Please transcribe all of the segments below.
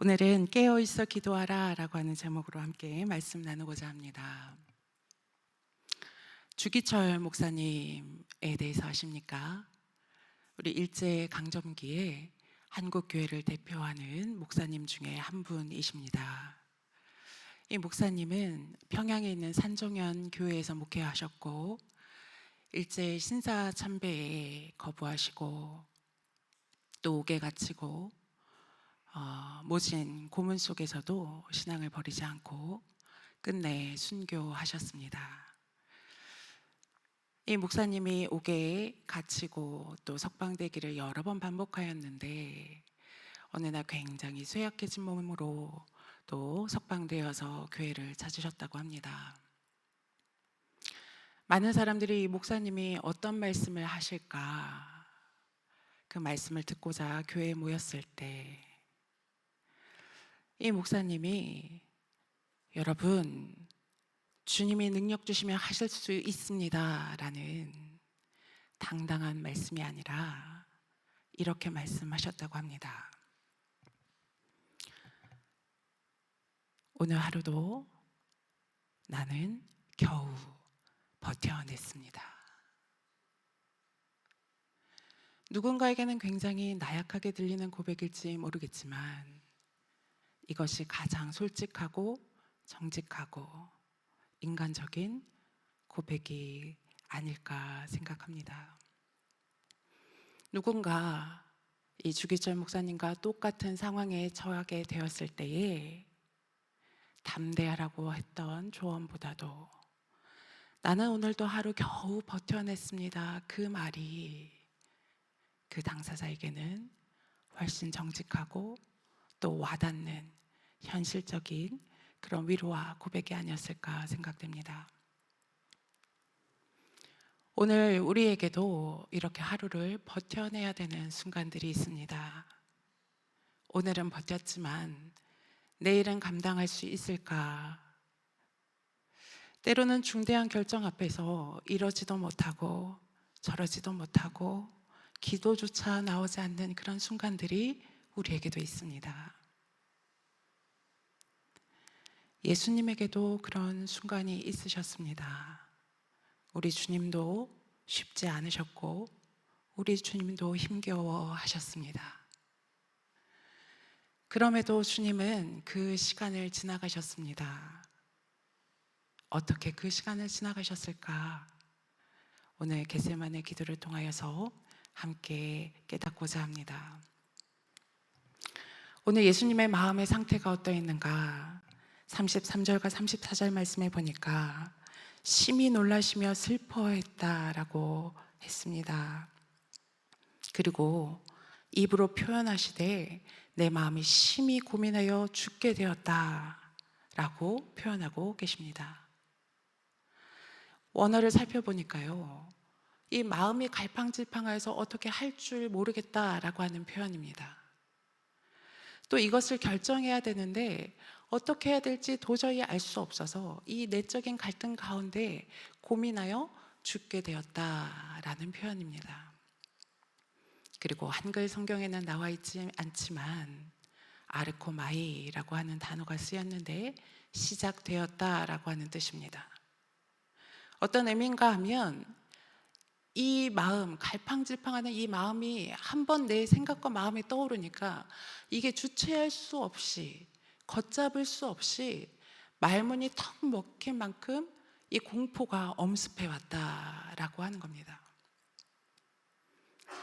오늘은 깨어있어 기도하라 라고 하는 제목으로 함께 말씀 나누고자 합니다. 주기철 목사님에 대해서 아십니까? 우리 일제강점기에 한국교회를 대표하는 목사님 중에 한 분이십니다. 이 목사님은 평양에 있는 산정현 교회에서 목회하셨고, 일제 신사 참배에 거부하시고 또 옥에 갇히고 모진 고문 속에서도 신앙을 버리지 않고 끝내 순교하셨습니다. 이 목사님이 옥에 갇히고 또 석방되기를 여러 번 반복하였는데 어느 날 굉장히 쇠약해진 몸으로 또 석방되어서 교회를 찾으셨다고 합니다. 많은 사람들이 이 목사님이 어떤 말씀을 하실까, 그 말씀을 듣고자 교회에 모였을 때 이 목사님이 여러분, 주님이 능력 주시면 하실 수 있습니다 라는 당당한 말씀이 아니라 이렇게 말씀하셨다고 합니다. 오늘 하루도 나는 겨우 버텨냈습니다. 누군가에게는 굉장히 나약하게 들리는 고백일지 모르겠지만 이것이 가장 솔직하고 정직하고 인간적인 고백이 아닐까 생각합니다. 누군가 이 주기철 목사님과 똑같은 상황에 처하게 되었을 때에 담대하라고 했던 조언보다도 나는 오늘도 하루 겨우 버텨냈습니다, 그 말이 그 당사자에게는 훨씬 정직하고 또 와닿는 현실적인 그런 위로와 고백이 아니었을까 생각됩니다. 오늘 우리에게도 이렇게 하루를 버텨내야 되는 순간들이 있습니다. 오늘은 버텼지만 내일은 감당할 수 있을까? 때로는 중대한 결정 앞에서 이러지도 못하고 저러지도 못하고 기도조차 나오지 않는 그런 순간들이 우리에게도 있습니다. 예수님에게도 그런 순간이 있으셨습니다. 우리 주님도 쉽지 않으셨고 우리 주님도 힘겨워 하셨습니다. 그럼에도 주님은 그 시간을 지나가셨습니다. 어떻게 그 시간을 지나가셨을까? 오늘 겟세마네 기도를 통하여서 함께 깨닫고자 합니다. 오늘 예수님의 마음의 상태가 어떠했는가? 33절과 34절 말씀에 보니까 심히 놀라시며 슬퍼했다라고 했습니다. 그리고 입으로 표현하시되 내 마음이 심히 고민하여 죽게 되었다라고 표현하고 계십니다. 원어를 살펴보니까요, 이 마음이 갈팡질팡해서 어떻게 할 줄 모르겠다라고 하는 표현입니다. 또 이것을 결정해야 되는데 어떻게 해야 될지 도저히 알 수 없어서 이 내적인 갈등 가운데 고민하여 죽게 되었다라는 표현입니다. 그리고 한글 성경에는 나와 있지 않지만 아르코마이라고 하는 단어가 쓰였는데 시작되었다라고 하는 뜻입니다. 어떤 의미인가 하면 이 마음, 갈팡질팡하는 이 마음이 한번 내 생각과 마음이 떠오르니까 이게 주체할 수 없이, 걷잡을 수 없이 말문이 턱 막힌 만큼 이 공포가 엄습해 왔다라고 하는 겁니다.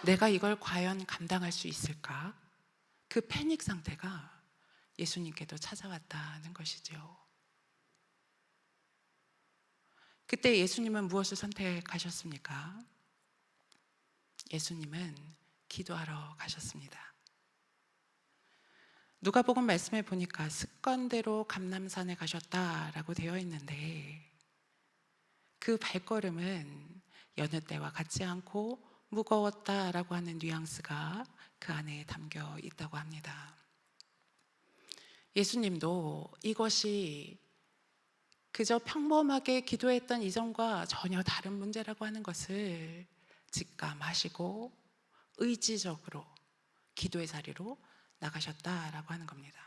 내가 이걸 과연 감당할 수 있을까? 그 패닉 상태가 예수님께도 찾아왔다는 것이죠. 그때 예수님은 무엇을 선택하셨습니까? 예수님은 기도하러 가셨습니다. 누가복음 말씀에 보니까 습관대로 감람산에 가셨다라고 되어 있는데 그 발걸음은 여느 때와 같지 않고 무거웠다라고 하는 뉘앙스가 그 안에 담겨 있다고 합니다. 예수님도 이것이 그저 평범하게 기도했던 이전과 전혀 다른 문제라고 하는 것을 직감하시고 의지적으로 기도의 자리로 나가셨다라고 하는 겁니다.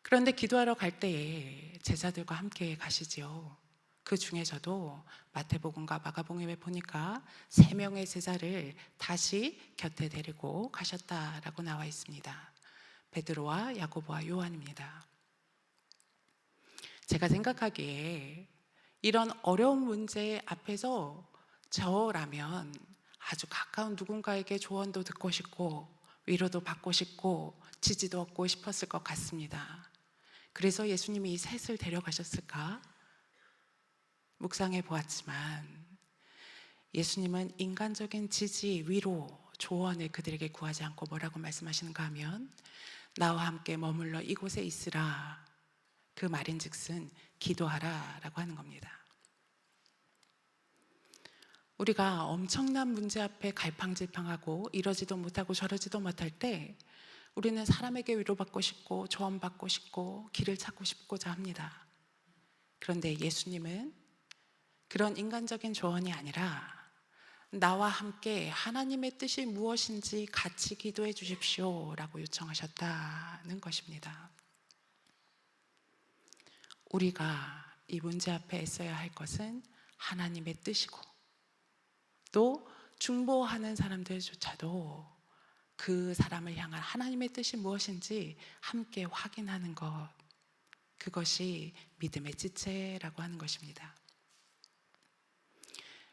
그런데 기도하러 갈 때에 제자들과 함께 가시지요. 그 중에 저도 마태복음과 마가복음에 보니까 3명의 제자를 다시 곁에 데리고 가셨다라고 나와 있습니다. 베드로와 야고보와 요한입니다. 제가 생각하기에 이런 어려운 문제 앞에서 저라면 아주 가까운 누군가에게 조언도 듣고 싶고 위로도 받고 싶고 지지도 얻고 싶었을 것 같습니다. 그래서 예수님이 이 셋을 데려가셨을까? 묵상해 보았지만 예수님은 인간적인 지지, 위로, 조언을 그들에게 구하지 않고 뭐라고 말씀하시는가 하면 나와 함께 머물러 이곳에 있으라. 그 말인즉슨 기도하라 라고 하는 겁니다. 우리가 엄청난 문제 앞에 갈팡질팡하고 이러지도 못하고 저러지도 못할 때 우리는 사람에게 위로받고 싶고 조언받고 싶고 길을 찾고 싶고자 합니다. 그런데 예수님은 그런 인간적인 조언이 아니라 나와 함께 하나님의 뜻이 무엇인지 같이 기도해 주십시오 라고 요청하셨다는 것입니다. 우리가 이 문제 앞에 애써야 할 것은 하나님의 뜻이고 또 중보하는 사람들조차도 그 사람을 향한 하나님의 뜻이 무엇인지 함께 확인하는 것, 그것이 믿음의 지체라고 하는 것입니다.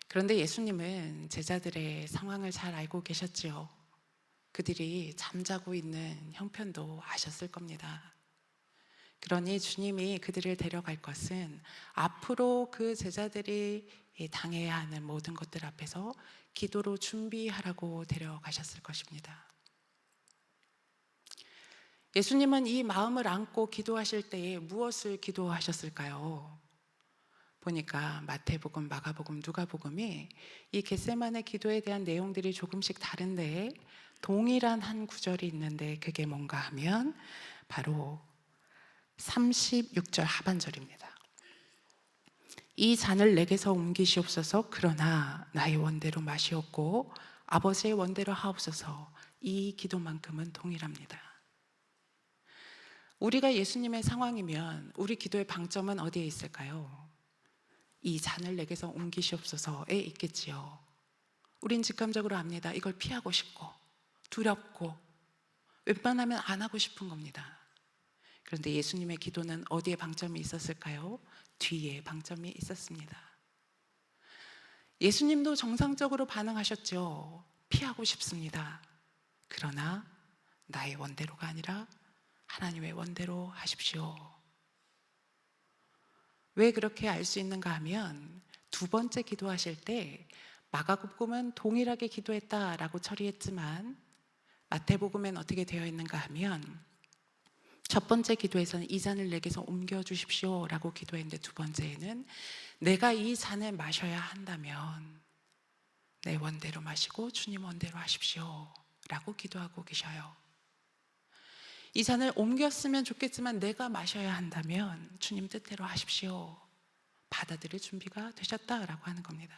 그런데 예수님은 제자들의 상황을 잘 알고 계셨지요. 그들이 잠자고 있는 형편도 아셨을 겁니다. 그러니 주님이 그들을 데려갈 것은 앞으로 그 제자들이 당해야 하는 모든 것들 앞에서 기도로 준비하라고 데려가셨을 것입니다. 예수님은 이 마음을 안고 기도하실 때에 무엇을 기도하셨을까요? 보니까 마태복음, 마가복음, 누가복음이 이 겟세마네 기도에 대한 내용들이 조금씩 다른데 동일한 한 구절이 있는데 그게 뭔가 하면 바로 36절 하반절입니다. 이 잔을 내게서 옮기시옵소서. 그러나 나의 원대로 마시옵고 아버지의 원대로 하옵소서. 이 기도만큼은 동일합니다. 우리가 예수님의 상황이면 우리 기도의 방점은 어디에 있을까요? 이 잔을 내게서 옮기시옵소서에 있겠지요. 우린 직감적으로 압니다. 이걸 피하고 싶고 두렵고 웬만하면 안 하고 싶은 겁니다. 그런데 예수님의 기도는 어디에 방점이 있었을까요? 뒤에 방점이 있었습니다. 예수님도 정상적으로 반응하셨죠. 피하고 싶습니다. 그러나 나의 원대로가 아니라 하나님의 원대로 하십시오. 왜 그렇게 알 수 있는가 하면 두 번째 기도하실 때 마가복음은 동일하게 기도했다라고 처리했지만 마태복음엔 어떻게 되어 있는가 하면 첫 번째 기도에서는 이 잔을 내게서 옮겨주십시오 라고 기도했는데 두 번째에는 내가 이 잔을 마셔야 한다면 내 원대로 마시고 주님 원대로 하십시오 라고 기도하고 계셔요. 이 잔을 옮겼으면 좋겠지만 내가 마셔야 한다면 주님 뜻대로 하십시오. 받아들일 준비가 되셨다라고 하는 겁니다.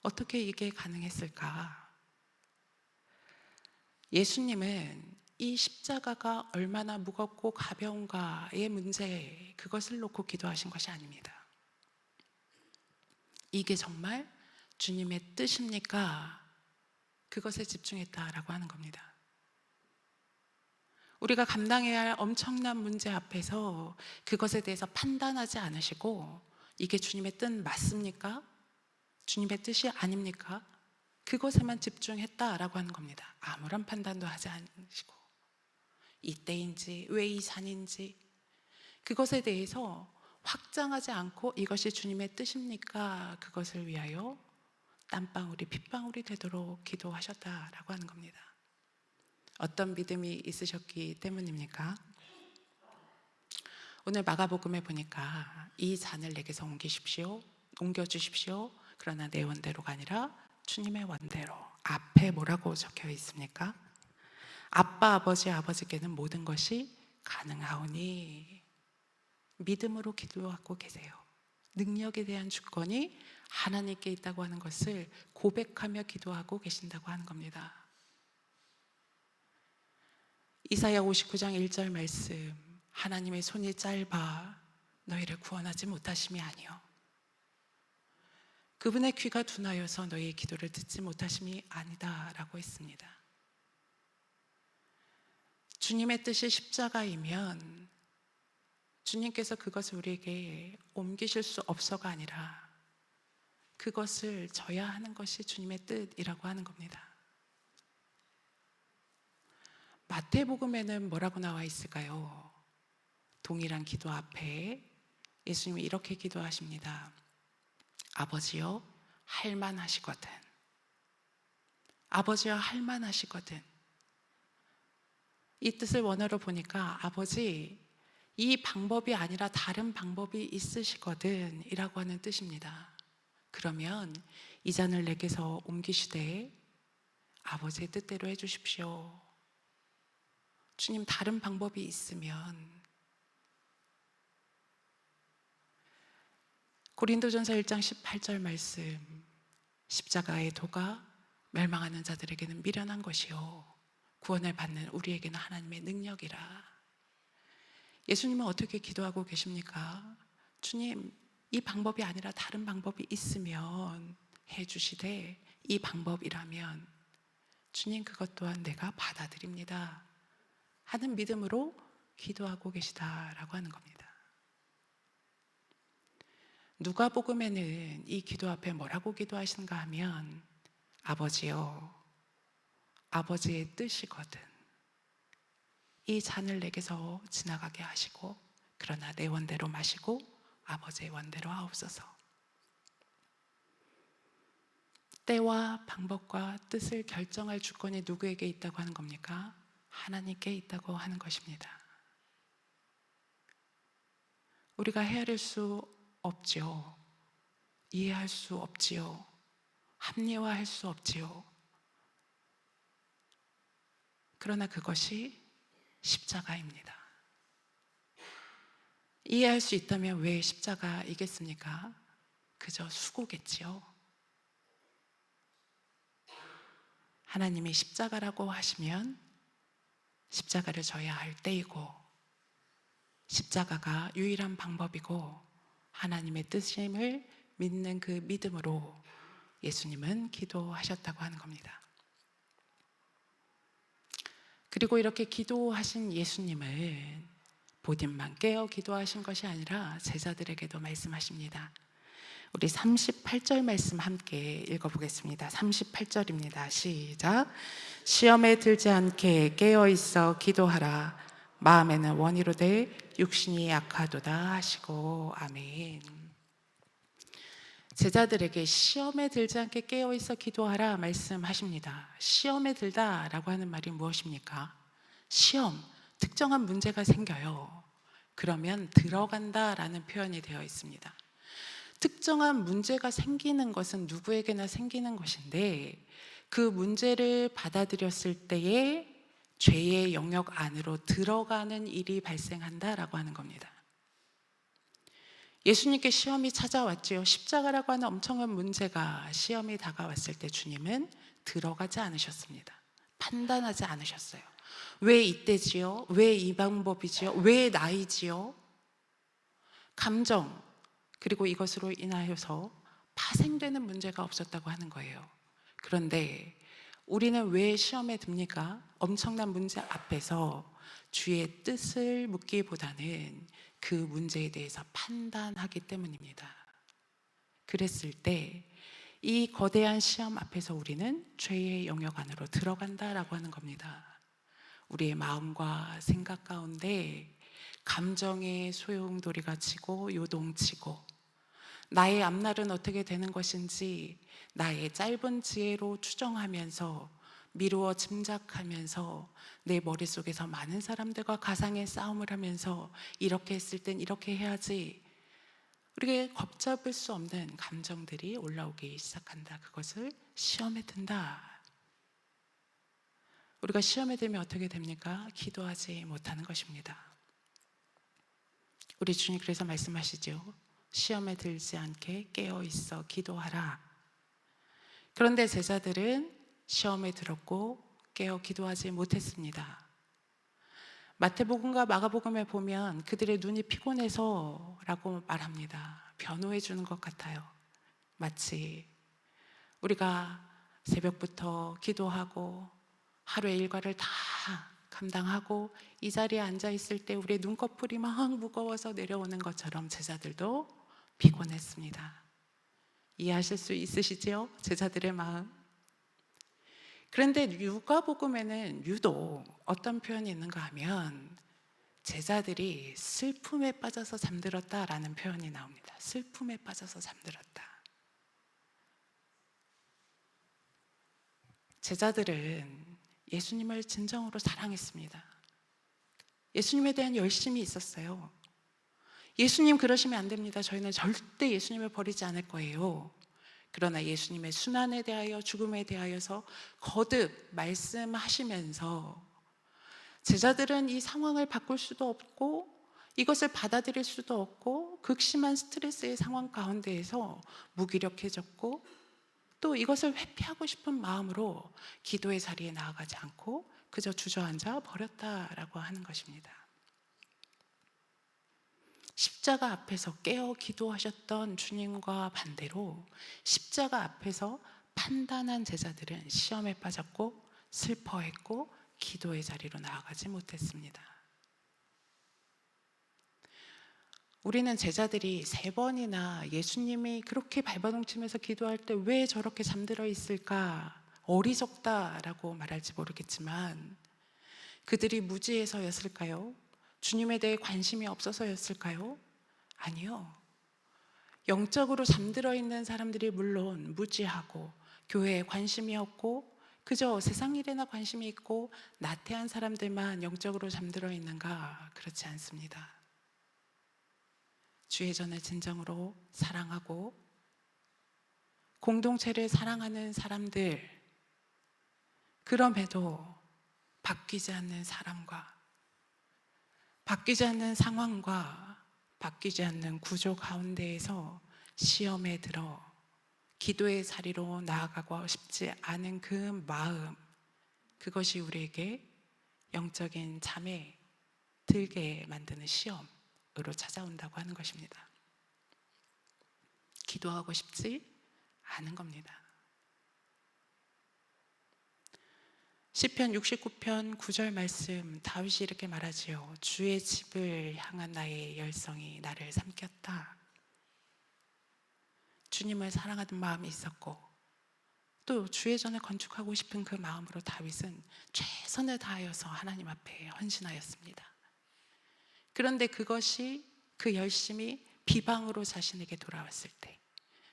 어떻게 이게 가능했을까? 예수님은 이 십자가가 얼마나 무겁고 가벼운가의 문제, 그것을 놓고 기도하신 것이 아닙니다. 이게 정말 주님의 뜻입니까? 그것에 집중했다라고 하는 겁니다. 우리가 감당해야 할 엄청난 문제 앞에서 그것에 대해서 판단하지 않으시고 이게 주님의 뜻 맞습니까? 주님의 뜻이 아닙니까? 그것에만 집중했다라고 하는 겁니다. 아무런 판단도 하지 않으시고 이때인지 왜 이 잔인지 그것에 대해서 확장하지 않고 이것이 주님의 뜻입니까? 그것을 위하여 땀방울이 핏방울이 되도록 기도하셨다라고 하는 겁니다. 어떤 믿음이 있으셨기 때문입니까? 오늘 마가복음에 보니까 이 잔을 내게서 옮겨주십시오. 그러나 내 원대로가 아니라 주님의 원대로. 앞에 뭐라고 적혀 있습니까? 아빠 아버지께는 모든 것이 가능하오니 믿음으로 기도하고 계세요. 능력에 대한 주권이 하나님께 있다고 하는 것을 고백하며 기도하고 계신다고 하는 겁니다. 이사야 59장 1절 말씀, 하나님의 손이 짧아 너희를 구원하지 못하심이 아니요 그분의 귀가 둔하여서 너희의 기도를 듣지 못하심이 아니다라고 했습니다. 주님의 뜻이 십자가이면 주님께서 그것을 우리에게 옮기실 수 없어가 아니라 그것을 져야 하는 것이 주님의 뜻이라고 하는 겁니다. 마태복음에는 뭐라고 나와 있을까요? 동일한 기도 앞에 예수님이 이렇게 기도하십니다. 아버지여 할만하시거든. 아버지여 할만하시거든. 이 뜻을 원어로 보니까 아버지 이 방법이 아니라 다른 방법이 있으시거든 이라고 하는 뜻입니다. 그러면 이 잔을 내게서 옮기시되 아버지의 뜻대로 해주십시오. 주님 다른 방법이 있으면. 고린도전서 1장 18절 말씀, 십자가의 도가 멸망하는 자들에게는 미련한 것이요 구원을 받는 우리에게는 하나님의 능력이라. 예수님은 어떻게 기도하고 계십니까? 주님 이 방법이 아니라 다른 방법이 있으면 해주시되 이 방법이라면 주님 그것 또한 내가 받아들입니다 하는 믿음으로 기도하고 계시다라고 하는 겁니다. 누가복음에는 이 기도 앞에 뭐라고 기도하시는가 하면 아버지여 아버지의 뜻이거든 이 잔을 내게서 지나가게 하시고 그러나 내 원대로 마시고 아버지의 원대로 하옵소서. 때와 방법과 뜻을 결정할 주권이 누구에게 있다고 하는 겁니까? 하나님께 있다고 하는 것입니다. 우리가 헤아릴 수 없지요. 이해할 수 없지요. 합리화할 수 없지요. 그러나 그것이 십자가입니다. 이해할 수 있다면 왜 십자가이겠습니까? 그저 수고겠지요. 하나님이 십자가라고 하시면 십자가를 져야 할 때이고 십자가가 유일한 방법이고 하나님의 뜻임을 믿는 그 믿음으로 예수님은 기도하셨다고 하는 겁니다. 그리고 이렇게 기도하신 예수님은 보딤만 깨어 기도하신 것이 아니라 제자들에게도 말씀하십니다. 우리 38절 말씀 함께 읽어보겠습니다. 38절입니다. 시작. 시험에 들지 않게 깨어있어 기도하라. 마음에는 원이로되 육신이 약하도다 하시고. 아멘. 제자들에게 시험에 들지 않게 깨어있어 기도하라 말씀하십니다. 시험에 들다라고 하는 말이 무엇입니까? 시험, 특정한 문제가 생겨요. 그러면 들어간다라는 표현이 되어 있습니다. 특정한 문제가 생기는 것은 누구에게나 생기는 것인데 그 문제를 받아들였을 때에 죄의 영역 안으로 들어가는 일이 발생한다라고 하는 겁니다. 예수님께 시험이 찾아왔지요. 십자가라고 하는 엄청난 문제가 시험이 다가왔을 때 주님은 들어가지 않으셨습니다. 판단하지 않으셨어요. 왜 이때지요? 왜 이 방법이지요? 왜 나이지요? 감정 그리고 이것으로 인하여서 파생되는 문제가 없었다고 하는 거예요. 그런데 우리는 왜 시험에 듭니까? 엄청난 문제 앞에서 주의 뜻을 묻기보다는 그 문제에 대해서 판단하기 때문입니다. 그랬을 때 이 거대한 시험 앞에서 우리는 죄의 영역 안으로 들어간다라고 하는 겁니다. 우리의 마음과 생각 가운데 감정의 소용돌이가 치고 요동치고 나의 앞날은 어떻게 되는 것인지 나의 짧은 지혜로 추정하면서 미루어 짐작하면서 내 머릿속에서 많은 사람들과 가상의 싸움을 하면서 이렇게 했을 땐 이렇게 해야지 우리에게 걷잡을 수 없는 감정들이 올라오기 시작한다. 그것을 시험에 든다. 우리가 시험에 들면 어떻게 됩니까? 기도하지 못하는 것입니다. 우리 주님 그래서 말씀하시죠. 시험에 들지 않게 깨어있어 기도하라. 그런데 제자들은 시험에 들었고 깨어 기도하지 못했습니다. 마태복음과 마가복음에 보면 그들의 눈이 피곤해서라고 말합니다. 변호해 주는 것 같아요. 마치 우리가 새벽부터 기도하고 하루의 일과를 다 감당하고 이 자리에 앉아 있을 때 우리의 눈꺼풀이 막 무거워서 내려오는 것처럼 제자들도 피곤했습니다. 이해하실 수 있으시지요? 제자들의 마음. 그런데 누가복음에는 유독 어떤 표현이 있는가 하면 제자들이 슬픔에 빠져서 잠들었다라는 표현이 나옵니다. 슬픔에 빠져서 잠들었다. 제자들은 예수님을 진정으로 사랑했습니다. 예수님에 대한 열심이 있었어요. 예수님 그러시면 안 됩니다. 저희는 절대 예수님을 버리지 않을 거예요. 그러나 예수님의 순환에 대하여 죽음에 대하여서 거듭 말씀하시면서 제자들은 이 상황을 바꿀 수도 없고 이것을 받아들일 수도 없고 극심한 스트레스의 상황 가운데에서 무기력해졌고 또 이것을 회피하고 싶은 마음으로 기도의 자리에 나아가지 않고 그저 주저앉아 버렸다라고 하는 것입니다. 십자가 앞에서 깨어 기도하셨던 주님과 반대로 십자가 앞에서 판단한 제자들은 시험에 빠졌고 슬퍼했고 기도의 자리로 나아가지 못했습니다. 우리는 제자들이 3번이나 예수님이 그렇게 발버둥치면서 기도할 때 왜 저렇게 잠들어 있을까? 어리석다라고 말할지 모르겠지만 그들이 무지해서였을까요? 주님에 대해 관심이 없어서였을까요? 아니요. 영적으로 잠들어 있는 사람들이 물론 무지하고 교회에 관심이 없고 그저 세상 일에나 관심이 있고 나태한 사람들만 영적으로 잠들어 있는가? 그렇지 않습니다. 주의전을 진정으로 사랑하고 공동체를 사랑하는 사람들, 그럼에도 바뀌지 않는 사람과 바뀌지 않는 상황과 바뀌지 않는 구조 가운데에서 시험에 들어 기도의 자리로 나아가고 싶지 않은 그 마음, 그것이 우리에게 영적인 잠에 들게 만드는 시험으로 찾아온다고 하는 것입니다. 기도하고 싶지 않은 겁니다. 시편 69편 9절 말씀, 다윗이 이렇게 말하지요. 주의 집을 향한 나의 열성이 나를 삼켰다. 주님을 사랑하는 마음이 있었고 또 주의 전을 건축하고 싶은 그 마음으로 다윗은 최선을 다하여서 하나님 앞에 헌신하였습니다. 그런데 그것이, 그 열심이 비방으로 자신에게 돌아왔을 때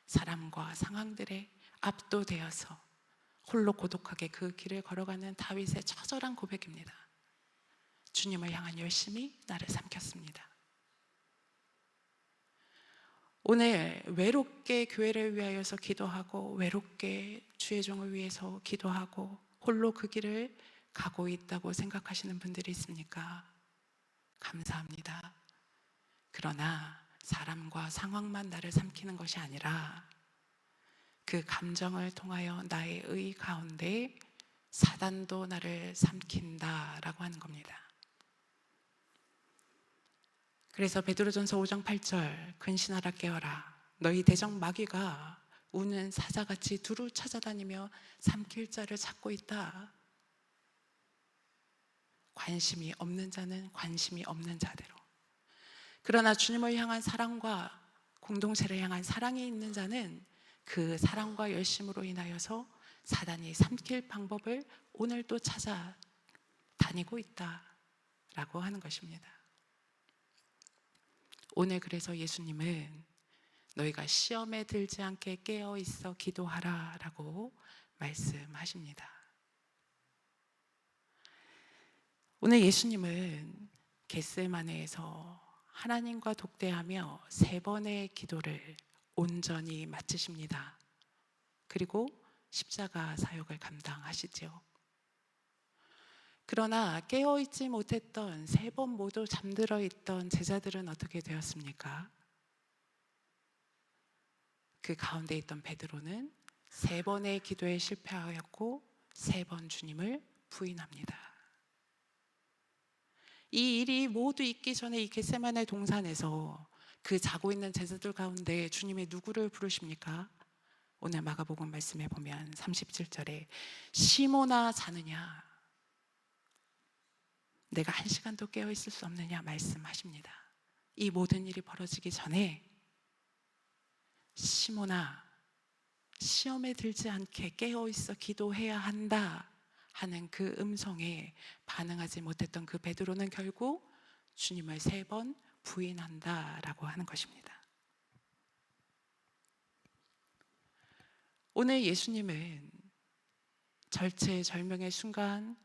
사람과 상황들에 압도되어서 홀로 고독하게 그 길을 걸어가는 다윗의 처절한 고백입니다. 주님을 향한 열심이 나를 삼켰습니다. 오늘 외롭게 교회를 위하여서 기도하고 외롭게 주의 종을 위해서 기도하고 홀로 그 길을 가고 있다고 생각하시는 분들이 있습니까? 감사합니다. 그러나 사람과 상황만 나를 삼키는 것이 아니라 그 감정을 통하여 나의 의 가운데 사단도 나를 삼킨다라고 하는 겁니다. 그래서 베드로전서 5장 8절, 근신하라 깨어라. 너희 대적 마귀가 우는 사자같이 두루 찾아다니며 삼킬 자를 찾고 있다. 관심이 없는 자는 관심이 없는 자대로, 그러나 주님을 향한 사랑과 공동체를 향한 사랑이 있는 자는 그 사랑과 열심으로 인하여서 사단이 삼킬 방법을 오늘도 찾아다니고 있다라고 하는 것입니다. 오늘 그래서 예수님은 너희가 시험에 들지 않게 깨어 있어 기도하라 라고 말씀하십니다. 오늘 예수님은 겟세마네에서 하나님과 독대하며 3번의 기도를 온전히 마치십니다. 그리고 십자가 사역을 감당하시죠. 그러나 깨어있지 못했던 3번 모두 잠들어 있던 제자들은 어떻게 되었습니까? 그 가운데 있던 베드로는 3번의 기도에 실패하였고 3번 주님을 부인합니다. 이 일이 모두 있기 전에 이 겟세마네 동산에서 그 자고 있는 제자들 가운데 주님이 누구를 부르십니까? 오늘 마가복음 말씀에 보면 37절에 시몬아 자느냐, 내가 한 시간도 깨어 있을 수 없느냐 말씀하십니다. 이 모든 일이 벌어지기 전에 시몬아, 시험에 들지 않게 깨어 있어 기도해야 한다 하는 그 음성에 반응하지 못했던 그 베드로는 결국 주님을 3번 부인한다라고 하는 것입니다. 오늘 예수님은 절체절명의 순간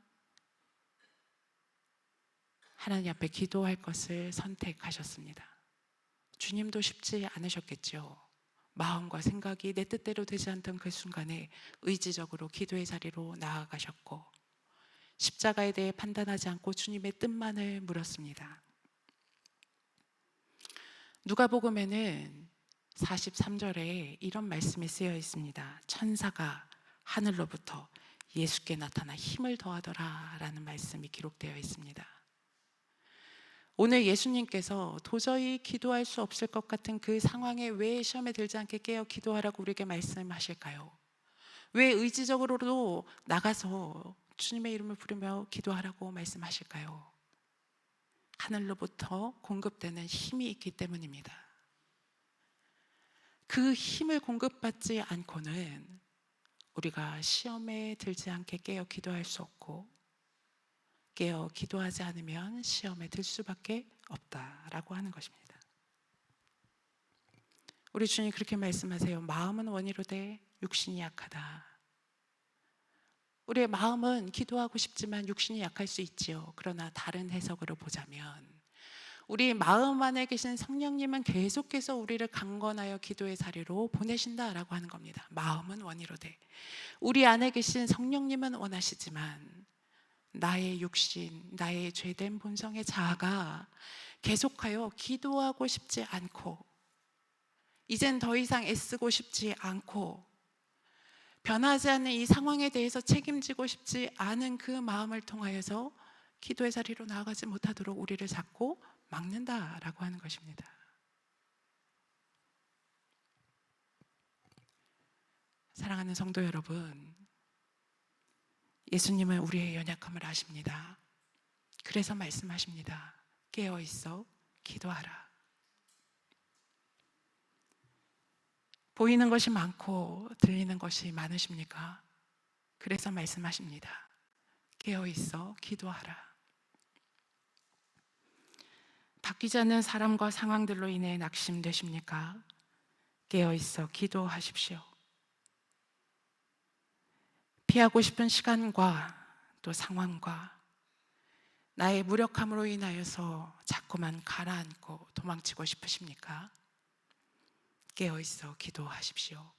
하나님 앞에 기도할 것을 선택하셨습니다. 주님도 쉽지 않으셨겠죠. 마음과 생각이 내 뜻대로 되지 않던 그 순간에 의지적으로 기도의 자리로 나아가셨고 십자가에 대해 판단하지 않고 주님의 뜻만을 물었습니다. 누가복음에는 43절에 이런 말씀이 쓰여 있습니다. 천사가 하늘로부터 예수께 나타나 힘을 더하더라 라는 말씀이 기록되어 있습니다. 오늘 예수님께서 도저히 기도할 수 없을 것 같은 그 상황에 왜 시험에 들지 않게 깨어 기도하라고 우리에게 말씀하실까요? 왜 의지적으로도 나가서 주님의 이름을 부르며 기도하라고 말씀하실까요? 하늘로부터 공급되는 힘이 있기 때문입니다. 그 힘을 공급받지 않고는 우리가 시험에 들지 않게 깨어 기도할 수 없고 깨어 기도하지 않으면 시험에 들 수밖에 없다라고 하는 것입니다. 우리 주님 그렇게 말씀하세요. 마음은 원이로되 육신이 약하다. 우리의 마음은 기도하고 싶지만 육신이 약할 수 있지요. 그러나 다른 해석으로 보자면 우리 마음 안에 계신 성령님은 계속해서 우리를 강건하여 기도의 자리로 보내신다라고 하는 겁니다. 마음은 원이로되 우리 안에 계신 성령님은 원하시지만 나의 육신, 나의 죄된 본성의 자아가 계속하여 기도하고 싶지 않고 이젠 더 이상 애쓰고 싶지 않고 변하지 않는 이 상황에 대해서 책임지고 싶지 않은 그 마음을 통하여서 기도의 자리로 나아가지 못하도록 우리를 자꾸 막는다라고 하는 것입니다. 사랑하는 성도 여러분, 예수님은 우리의 연약함을 아십니다. 그래서 말씀하십니다. 깨어 있어 기도하라. 보이는 것이 많고 들리는 것이 많으십니까? 그래서 말씀하십니다. 깨어 있어 기도하라. 바뀌지 않는 사람과 상황들로 인해 낙심되십니까? 깨어 있어 기도하십시오. 피하고 싶은 시간과 또 상황과 나의 무력함으로 인하여서 자꾸만 가라앉고 도망치고 싶으십니까? 깨어 있어 기도하십시오.